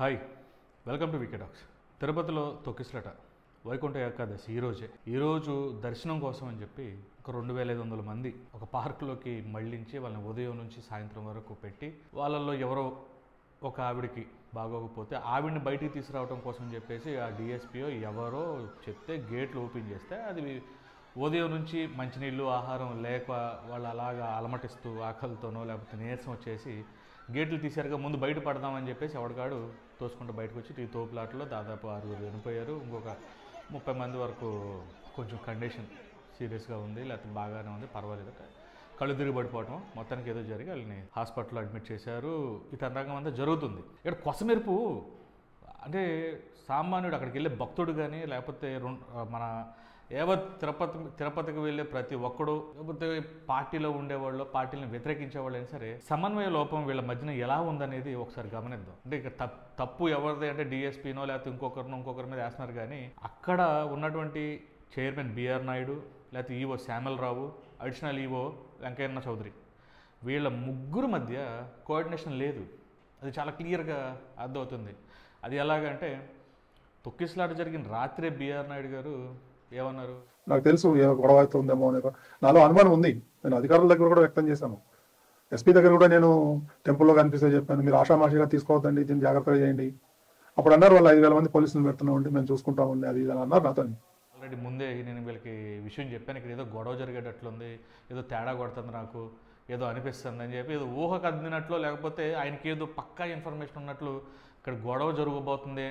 Hi, welcome to VK talks. తిరుపతిలో తొక్కిసలాట వైకుంఠ ఏకాదశి ఈరోజు దర్శనం కోసం అని చెప్పి ఒక 2500 మంది ఒక పార్కులోకి మళ్ళించి వాళ్ళని ఉదయం నుంచి సాయంత్రం వరకు పెట్టి వాళ్ళల్లో ఎవరో ఒక ఆవిడికి బాగోకపోతే ఆవిడని బయటికి తీసుకురావడం కోసం చెప్పేసి ఆ డిఎస్పీఓ ఎవరో చెప్తే గేట్లు ఓపెన్ చేస్తే అది ఉదయం నుంచి మంచినీళ్ళు ఆహారం లేక వాళ్ళు అలాగా అలమటిస్తూ ఆకలితోనో లేకపోతే నీరసం వచ్చేసి గేట్లు తీసారుగా ముందు బయట పడదామని చెప్పేసి ఎవడికాడు తోసుకుంటూ బయటకు వచ్చి ఈ తోపులాటలో దాదాపు 6 చనిపోయారు. ఇంకొక 30 మంది వరకు కొంచెం కండిషన్ సీరియస్గా ఉంది, లేకపోతే బాగానే ఉంది, పర్వాలేదు, కళ్ళు తిరిగి పడిపోవటం మొత్తానికి ఏదో జరిగి వాళ్ళని హాస్పిటల్లో అడ్మిట్ చేశారు. ఈ తరంగం అంతా జరుగుతుంది. ఇక్కడ కొసమెరుపు అంటే సామాన్యుడు అక్కడికి వెళ్ళే భక్తుడు కానీ లేకపోతే మన తిరుపతికి వెళ్ళే ప్రతి ఒక్కడు లేకపోతే పార్టీలో ఉండేవాళ్ళు పార్టీలను వ్యతిరేకించేవాళ్ళు అయినా సరే సమన్వయ లోపం వీళ్ళ మధ్యన ఎలా ఉందనేది ఒకసారి గమనిద్దాం. అంటే ఇక తప్పు ఎవరిది అంటే డిఎస్పీనో లేకపోతే ఇంకొకరి మీద వేస్తున్నారు. కానీ అక్కడ ఉన్నటువంటి చైర్మన్ బిఆర్ నాయుడు లేకపోతే ఈవో శ్యామల్ రావు, అడిషనల్ ఈవో వెంకయ్య చౌదరి వీళ్ళ ముగ్గురు మధ్య కోఆర్డినేషన్ లేదు. అది చాలా క్లియర్గా అర్థమవుతుంది. అది ఎలాగంటే తొక్కిసలాట జరిగిన రాత్రే బిఆర్ నాయుడు గారు ఏమన్నారు, నాకు తెలుసు గొడవ అవుతుందేమో అని నాలో అనుమానం ఉంది. నేను అధికారుల దగ్గర కూడా వ్యక్తం చేశాను. ఎస్పీ దగ్గర కూడా నేను టెంపుల్లో కనిపిస్తే చెప్పాను, మీరు ఆషామాషిగా తీసుకోవద్దండి, దీన్ని జాగ్రత్తగా చేయండి. అప్పుడు అన్నారు వాళ్ళు 5000 మంది పోలీసులు పెడుతున్నామండి, మేము చూసుకుంటామండి, అది ఇది అని అన్నారు నాతో. ఆల్రెడీ ముందే నేను వీళ్ళకి విషయం చెప్పాను, ఇక్కడ ఏదో గొడవ జరిగేటట్లుంది, ఏదో తేడా కొడుతుంది, నాకు ఏదో అనిపిస్తుంది అని చెప్పి ఏదో ఊహకు అందినట్లు లేకపోతే ఆయనకి ఏదో పక్కా ఇన్ఫర్మేషన్ ఉన్నట్లు ఇక్కడ గొడవ జరగబోతుంది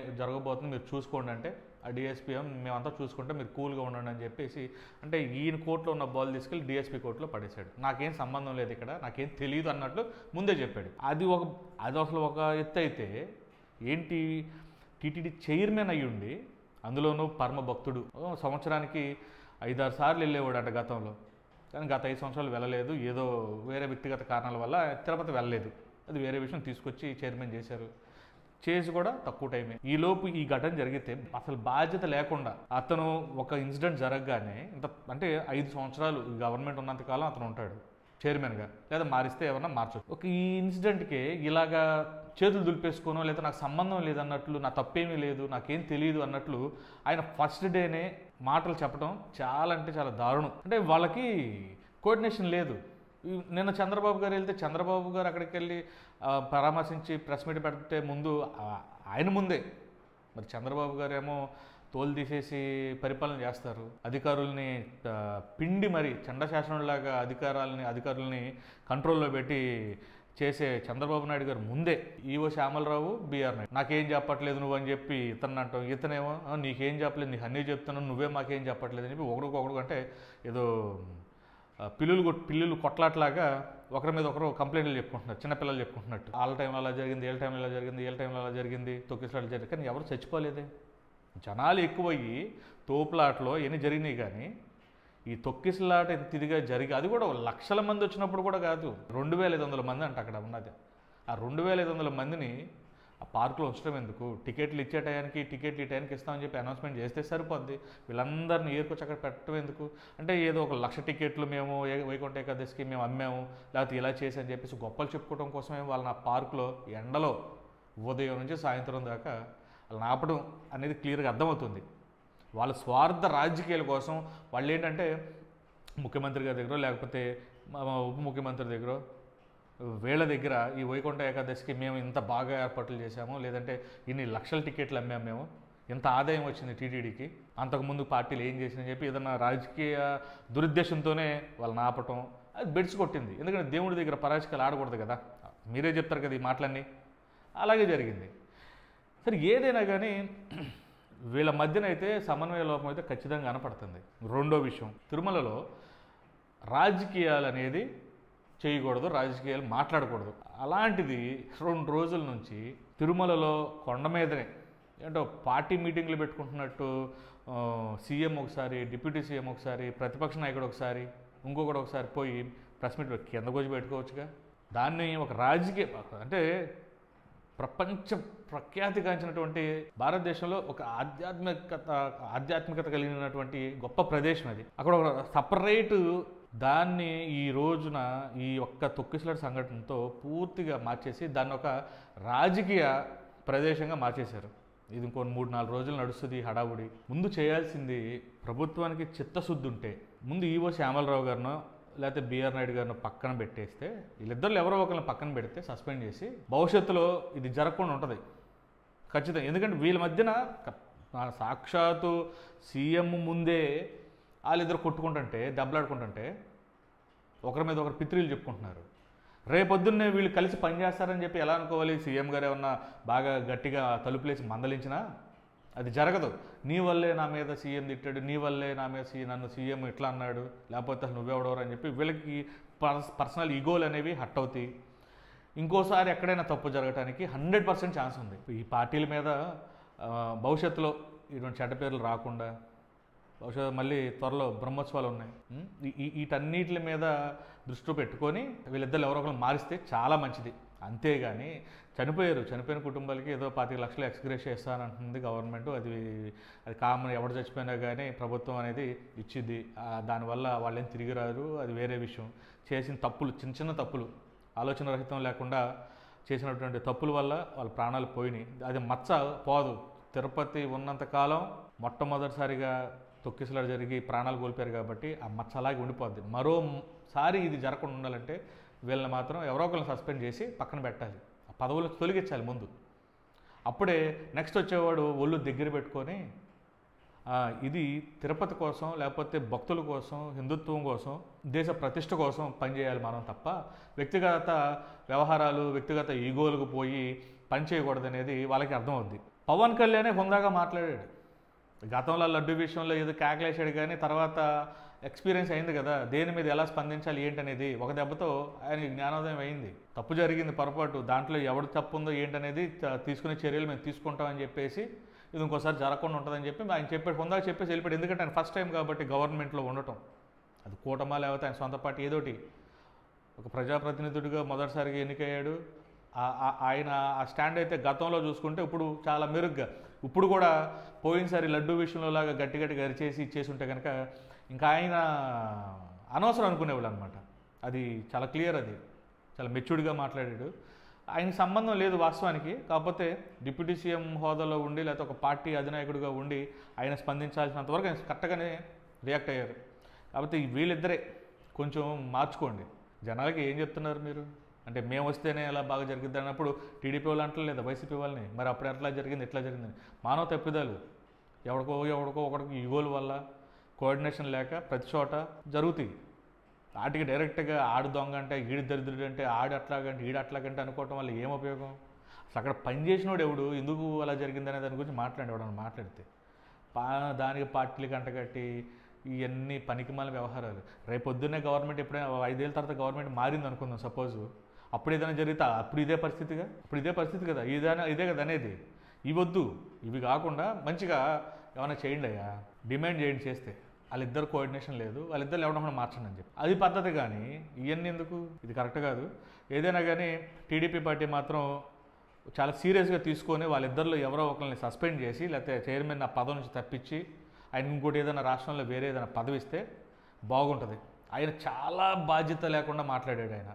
మీరు చూసుకోండి అంటే ఆ డిఎస్పీ మేమంతా చూసుకుంటే మీరు కూల్గా ఉండండి అని చెప్పేసి అంటే ఈయన కోర్టులో ఉన్న బాల్ తీసుకెళ్ళి డిఎస్పీ కోర్టులో పడేశాడు. నాకేం సంబంధం లేదు, ఇక్కడ నాకేం తెలియదు అన్నట్లు ముందే చెప్పాడు. అది అసలు ఒక ఎత్తు అయితే ఏంటి, టీటీడీ చైర్మన్ అయ్యుండి అందులోనూ పరమ భక్తుడు, సంవత్సరానికి 5-6 సార్లు వెళ్ళేవాడు అంట గతంలో. కానీ గత 5 సంవత్సరాలు వెళ్ళలేదు, ఏదో వేరే వ్యక్తిగత కారణాల వల్ల తిరుపతి వెళ్ళలేదు. అది వేరే విషయం, తీసుకొచ్చి చైర్మన్ చేసి కూడా తక్కువ టైమే. ఈలోపు ఈ ఘటన జరిగితే అసలు బాధ్యత లేకుండా అతను ఒక ఇన్సిడెంట్ జరగగానే అంటే 5 సంవత్సరాలు గవర్నమెంట్ ఉన్నంతకాలం అతను ఉంటాడు చైర్మన్గా, లేదా మారిస్తే ఏమన్నా మార్చవచ్చు. ఒక ఈ ఇన్సిడెంట్కి ఇలాగా చేతులు దులిపేసుకోనో లేదా నాకు సంబంధం లేదన్నట్లు, నా తప్పేమీ లేదు, నాకేం తెలియదు అన్నట్లు ఆయన ఫస్ట్ డేనే మాటలు చెప్పడం చాలా అంటే చాలా దారుణం. అంటే వాళ్ళకి కోఆర్డినేషన్ లేదు. నిన్న చంద్రబాబు గారు వెళ్తే చంద్రబాబు గారు అక్కడికి వెళ్ళి పరామర్శించి ప్రెస్ మీట్ పెడితే ముందు ఆయన ముందే మరి చంద్రబాబు గారు ఏమో తోలు తీసేసి పరిపాలన చేస్తారు, అధికారుల్ని పిండి మరి చండశాసనంలాగా అధికారుల్ని కంట్రోల్లో పెట్టి చేసే చంద్రబాబు నాయుడు గారు ముందే ఈవో శ్యామలరావు బిఆర్ నాయుడు నాకేం చెప్పట్లేదు నువ్వు అని చెప్పి ఇతను అంటాం, ఇతనేమో నీకేం చెప్పలేదు, నీకు అన్నీ చెప్తాను, నువ్వే మాకేం చెప్పట్లేదు అని చెప్పి ఒకడు అంటే ఏదో పిల్లులు కొట్లాట్లాగా ఒకరి మీద ఒకరు కంప్లైంట్లు చెప్పుకుంటున్నారు, చిన్నపిల్లలు చెప్పుకుంటున్నట్టు. వాళ్ళ టైంలో అలా జరిగింది, వీళ్ళ టైంలో అలా జరిగింది, తొక్కిసలాట జరిగింది. కానీ ఎవరు చచ్చిపోలేదే. జనాలు ఎక్కువయ్యి తోపులాటలో ఎన్ని జరిగినాయి. కానీ ఈ తొక్కిసలాట ఎంత ఇదిగా అది కూడా 1,00,000 మంది వచ్చినప్పుడు కూడా కాదు, 2500 మంది అంట అక్కడ ఉన్నది. ఆ 2500 మందిని ఆ పార్కులో ఉంచడం ఎందుకు? టికెట్లు ఇచ్చే టయానికి ఈ టైంకి ఇస్తామని చెప్పి అనౌన్స్మెంట్ చేస్తే సరిపోద్ది. వీళ్ళందరినీ ఏరుకొచ్చి అక్కడ పెట్టడం ఎందుకు? అంటే ఏదో 1,00,000 టికెట్లు మేము వైకుంఠ ఏకాదశికి మేము అమ్మాము లేకపోతే ఇలా చేసి అని చెప్పేసి గొప్పలు చెప్పుకోవడం కోసమే వాళ్ళని ఆ పార్కులో ఎండలో ఉదయం నుంచి సాయంత్రం దాకా వాళ్ళని ఆపడం అనేది క్లియర్గా అర్థమవుతుంది. వాళ్ళ స్వార్థ రాజకీయాల కోసం వాళ్ళు ఏంటంటే ముఖ్యమంత్రి గారి దగ్గర లేకపోతే ఉప ముఖ్యమంత్రి దగ్గర వీళ్ళ దగ్గర ఈ వైకుంఠ ఏకాదశికి మేము ఇంత బాగా ఏర్పాట్లు చేశాము, లేదంటే ఇన్ని లక్షల టికెట్లు అమ్మాము, మేము ఇంత ఆదాయం వచ్చింది టీటీడీకి, అంతకుముందు పార్టీలు ఏం చేసిందని చెప్పి ఏదన్నా రాజకీయ దురుద్దేశంతోనే వాళ్ళని ఆపటం అది బెడ్స్ కొట్టింది. ఎందుకంటే దేవుడి దగ్గర పరాజకాలు ఆడకూడదు కదా, మీరే చెప్తారు కదా ఈ మాటలన్నీ. అలాగే జరిగింది. సరే ఏదైనా కానీ వీళ్ళ మధ్యనైతే సమన్వయ లోపం అయితే ఖచ్చితంగా కనపడుతుంది. రెండో విషయం, తిరుమలలో రాజకీయాలు అనేది చేయకూడదు, రాజకీయాలు మాట్లాడకూడదు. అలాంటిది 2 రోజుల నుంచి తిరుమలలో కొండ మీదనే ఏంటో పార్టీ మీటింగ్లు పెట్టుకుంటున్నట్టు సీఎం ఒకసారి, డిప్యూటీ సీఎం ఒకసారి, ప్రతిపక్ష నాయకుడు ఒకసారి, ఇంకొకటి ఒకసారి పోయి ప్రెస్ మీట్ కిందకు వచ్చి పెట్టుకోవచ్చుగా. దాన్ని ఒక రాజకీయ అంటే ప్రపంచ ప్రఖ్యాతిగాంచినటువంటి భారతదేశంలో ఒక ఆధ్యాత్మికత కలిగినటువంటి గొప్ప ప్రదేశం అది. అక్కడ ఒక సపరేటు దాన్ని ఈ రోజున ఈ ఒక్క తొక్కిసలాట సంఘటనతో పూర్తిగా మార్చేసి దాన్ని ఒక రాజకీయ ప్రదేశంగా మార్చేశారు. ఇది ఇంకో 3-4 రోజులు నడుస్తుంది హడావుడి. ముందు చేయాల్సింది ప్రభుత్వానికి చిత్తశుద్ధి ఉంటే ముందు ఈవో శ్యామలరావు గారినో లేకపోతే బిఆర్ నాయుడు గారినో పక్కన పెట్టేస్తే, వీళ్ళిద్దరు ఎవరో ఒకరిని పక్కన పెడితే సస్పెండ్ చేసి భవిష్యత్తులో ఇది జరగకుండా ఉంటుంది ఖచ్చితంగా. ఎందుకంటే వీళ్ళ మధ్యన సాక్షాత్తు సీఎం ముందే వాళ్ళిద్దరు కొట్టుకుంటుంటే దెబ్బలాడుకుంటుంటే ఒకరి మీద ఒకరు పిత్రీలు చెప్పుకుంటున్నారు. రేపొద్దున్నే వీళ్ళు కలిసి పనిచేస్తారని చెప్పి ఎలా అనుకోవాలి? సీఎం గారు ఏమన్నా బాగా గట్టిగా తలుపులేసి మందలించినా అది జరగదు. నీ వల్లే నా మీద సీఎం తిట్టాడు, నీ వల్లే నా మీద నన్ను సీఎం ఇట్లా అన్నాడు, లేకపోతే నువ్వెవడవరు అని చెప్పి వీళ్ళకి పర్సనల్ ఈగోలు అనేవి హట్ అవుతాయి. ఇంకోసారి ఎక్కడైనా తప్పు జరగడానికి 100% ఛాన్స్ ఉంది. ఈ పార్టీల మీద భవిష్యత్తులో ఇటువంటి చెడ్డ పేర్లు రాకుండా, భవిష్యత్తు మళ్ళీ త్వరలో బ్రహ్మోత్సవాలు ఉన్నాయి, వీటన్నిటి మీద దృష్టి పెట్టుకొని వీళ్ళిద్దరు ఎవరో ఒకరు మారిస్తే చాలా మంచిది. అంతేగాని చనిపోయిన కుటుంబాలకి ఏదో 25 లక్షలు ఎక్స్గ్రేషియా ఇస్తానంటుంది గవర్నమెంట్. అది కామన్, ఎవడు చచ్చిపోయినా కానీ ప్రభుత్వం అనేది ఇచ్చిద్ది. దానివల్ల వాళ్ళేం తిరిగి రారు, అది వేరే విషయం. చేసిన తప్పులు, చిన్న తప్పులు, ఆలోచన రహితం లేకుండా చేసినటువంటి తప్పుల వల్ల వాళ్ళ ప్రాణాలు పోయినాయి. అది మచ్చ పోదు. తిరుపతి ఉన్నంతకాలం మొట్టమొదటిసారిగా తొక్కిసలాట జరిగి ప్రాణాలు కోల్పోయారు కాబట్టి ఆ మచ్చ అలాగే ఉండిపోద్ది. మరోసారి ఇది జరగకుండా ఉండాలంటే వీళ్ళని మాత్రం ఎవరో ఒకరిని సస్పెండ్ చేసి పక్కన పెట్టాలి, ఆ పదవులు తొలగించాలి ముందు. అప్పుడే నెక్స్ట్ వచ్చేవాడు ఒళ్ళు దగ్గర పెట్టుకొని ఇది తిరుపతి కోసం, లేకపోతే భక్తుల కోసం, హిందుత్వం కోసం, దేశ ప్రతిష్ట కోసం పనిచేయాలి మనం తప్ప వ్యక్తిగత వ్యవహారాలు, వ్యక్తిగత ఈగోలకు పోయి పని చేయకూడదనేది వాళ్ళకి అర్థమవుద్ది. పవన్ కళ్యాణే హుందాగా మాట్లాడాడు. గతంలో లడ్డు విషయంలో ఏదో కేకలేసాడు, కానీ తర్వాత ఎక్స్పీరియన్స్ అయింది కదా, దేని మీద ఎలా స్పందించాలి ఏంటనేది. ఒక దెబ్బతో ఆయన జ్ఞానోదయం అయింది. తప్పు జరిగింది, పొరపాటు, దాంట్లో ఎవడు తప్పు ఉందో ఏంటనేది తీసుకునే చర్యలు మేము తీసుకుంటామని చెప్పేసి ఇది ఇంకోసారి జరగకుండా ఉంటుందని చెప్పి ఆయన చెప్పాడు, హుందాగా చెప్పేసి వెళ్ళిపోయాడు. ఎందుకంటే ఆయన ఫస్ట్ టైం కాబట్టి గవర్నమెంట్లో ఉండటం, అది కూటమా లేకపోతే ఆయన సొంత పార్టీ ఏదోటి, ఒక ప్రజాప్రతినిధుడిగా మొదటిసారిగా ఎన్నికయ్యాడు. ఆయన ఆ స్టాండ్ అయితే గతంలో చూసుకుంటే ఇప్పుడు చాలా మెరుగ్గా, ఇప్పుడు కూడా పోయినసారి లడ్డు విషయంలో లాగా గట్టిగా అరిచేసి ఇచ్చేసి ఉంటే కనుక ఇంకా ఆయన అనవసరం అనుకునేవాళ్ళు అనమాట. అది చాలా క్లియర్, అది చాలా మెచ్యూర్డ్గా మాట్లాడాడు. ఆయనకి సంబంధం లేదు వాస్తవానికి, కాకపోతే డిప్యూటీ సీఎం హోదాలో ఉండి లేకపోతే ఒక పార్టీ అధినాయకుడిగా ఉండి ఆయన స్పందించాల్సినంతవరకు ఆయన కరెక్ట్గానే రియాక్ట్ అయ్యారు. కాబట్టి వీళ్ళిద్దరే కొంచెం మార్చుకోండి. జనాలకి ఏం చెప్తున్నారు మీరు అంటే, మేము వస్తేనే ఎలా బాగా జరిగిద్ది అన్నప్పుడు టీడీపీ వాళ్ళు అంటలేదు లేదా వైసీపీ వాళ్ళని, మరి అప్పుడు ఎట్లా జరిగింది ఎట్లా జరిగిందని. మానవ తప్పిదాలు ఎవడికో ఒకడికి ఈగోల వల్ల కోఆర్డినేషన్ లేక ప్రతి చోట జరుగుతాయి. వాటికి డైరెక్ట్గా ఆడు దొంగ అంటే, ఈడు దరిద్రుడు అంటే, ఆడు అట్లాగంటే ఈడు అట్లాగంటే అనుకోవటం వల్ల ఏం ఉపయోగం? అసలు అక్కడ పనిచేసినోడు ఎవడు, ఎందుకు అలా జరిగిందనే దాని గురించి ఎవడన్నా మాట్లాడితే దానికి పార్టీలకు అంటగట్టి ఇవన్నీ పనికిమాల వ్యవహారాలు. రేపొద్దున్నే గవర్నమెంట్ ఎప్పుడైనా 5 ఏళ్ళ తర్వాత గవర్నమెంట్ మారింది అనుకుందాం సపోజ్, అప్పుడు ఏదైనా జరిగితే అప్పుడు ఇదే పరిస్థితి కదా, ఇదే కదా అనేది. ఇవి వద్దు, ఇవి కాకుండా మంచిగా ఏమైనా చేయండి అయ్యా, డిమాండ్ చేయండి. చేస్తే వాళ్ళిద్దరు కోఆర్డినేషన్ లేదు, వాళ్ళిద్దరు ఎవడన్నా మార్చండి అని చెప్పి, అది పద్ధతి. కానీ ఇవన్నీ ఎందుకు, ఇది కరెక్ట్ కాదు. ఏదైనా కానీ టీడీపీ పార్టీ మాత్రం చాలా సీరియస్గా తీసుకొని వాళ్ళిద్దరిలో ఎవరో ఒకరిని సస్పెండ్ చేసి లేకపోతే చైర్మన్ ఆ పదవి నుంచి తప్పించి ఆయన ఇంకోటి ఏదైనా రాష్ట్రంలో వేరే ఏదైనా పదవి ఇస్తే బాగుంటుంది. ఆయన చాలా బాధ్యత లేకుండా మాట్లాడాడు. ఆయన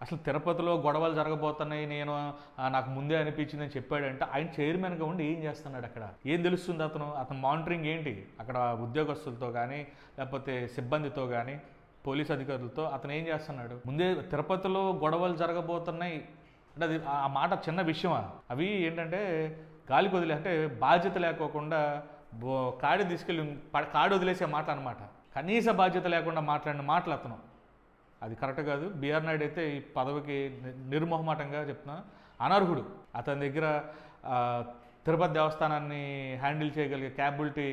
అసలు తిరుపతిలో గొడవలు జరగబోతున్నాయి, నాకు ముందే అనిపించిందని చెప్పాడంటే ఆయన చైర్మన్గా ఉండి ఏం చేస్తున్నాడు అక్కడ? ఏం తెలుస్తుంది అతను మానిటరింగ్ ఏంటి అక్కడ ఉద్యోగస్తులతో కానీ లేకపోతే సిబ్బందితో కానీ పోలీస్ అధికారులతో అతను ఏం చేస్తున్నాడు? ముందే తిరుపతిలో గొడవలు జరగబోతున్నాయి అంటే అది ఆ మాట చిన్న విషయమా? అవి ఏంటంటే గాలికి వదిలే, అంటే బాధ్యత లేకోకుండా కాడి తీసుకెళ్ళి కాడి వదిలేసే మాట అనమాట. కనీస బాధ్యత లేకుండా మాట్లాడిన మాటలు అతను, అది కరెక్ట్ కాదు. బిఆర్ నాయుడు అయితే ఈ పదవికి నిర్మోహమాటంగా చెప్తున్నా అనర్హుడు. అతని దగ్గర తిరుపతి దేవస్థానాన్ని హ్యాండిల్ చేయగలిగే క్యాపబిలిటీ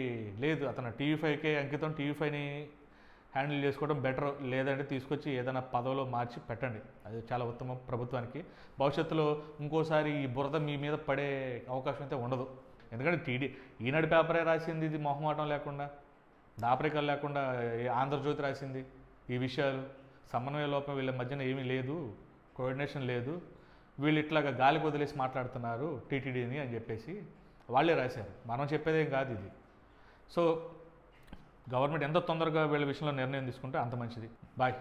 లేదు. అతను టీవీ5కే అంకితం, టీవీ5ని హ్యాండిల్ చేసుకోవడం బెటర్. లేదంటే తీసుకొచ్చి ఏదైనా పదవిలో మార్చి పెట్టండి, అది చాలా ఉత్తమం ప్రభుత్వానికి. భవిష్యత్తులో ఇంకోసారి ఈ బురద మీ మీద పడే అవకాశం అయితే ఉండదు. ఎందుకంటే ఈనాడు పేపరే రాసింది ఇది, మొహమాటం లేకుండా, దాపరికలు లేకుండా ఆంధ్రజ్యోతి రాసింది. ఈ విషయాలు సమన్వయ లోపం వీళ్ళ మధ్యన ఏమీ లేదు, కోఆర్డినేషన్ లేదు, వీళ్ళు ఇట్లాగా గాలికి వదిలేసి మాట్లాడుతున్నారు టీటీడీని అని చెప్పేసి వాళ్ళే రాశారు. మనం చెప్పేదేం కాదు ఇది. సో గవర్నమెంట్ ఎంత తొందరగా వీళ్ళ విషయంలో నిర్ణయం తీసుకుంటే అంత మంచిది. బాయ్.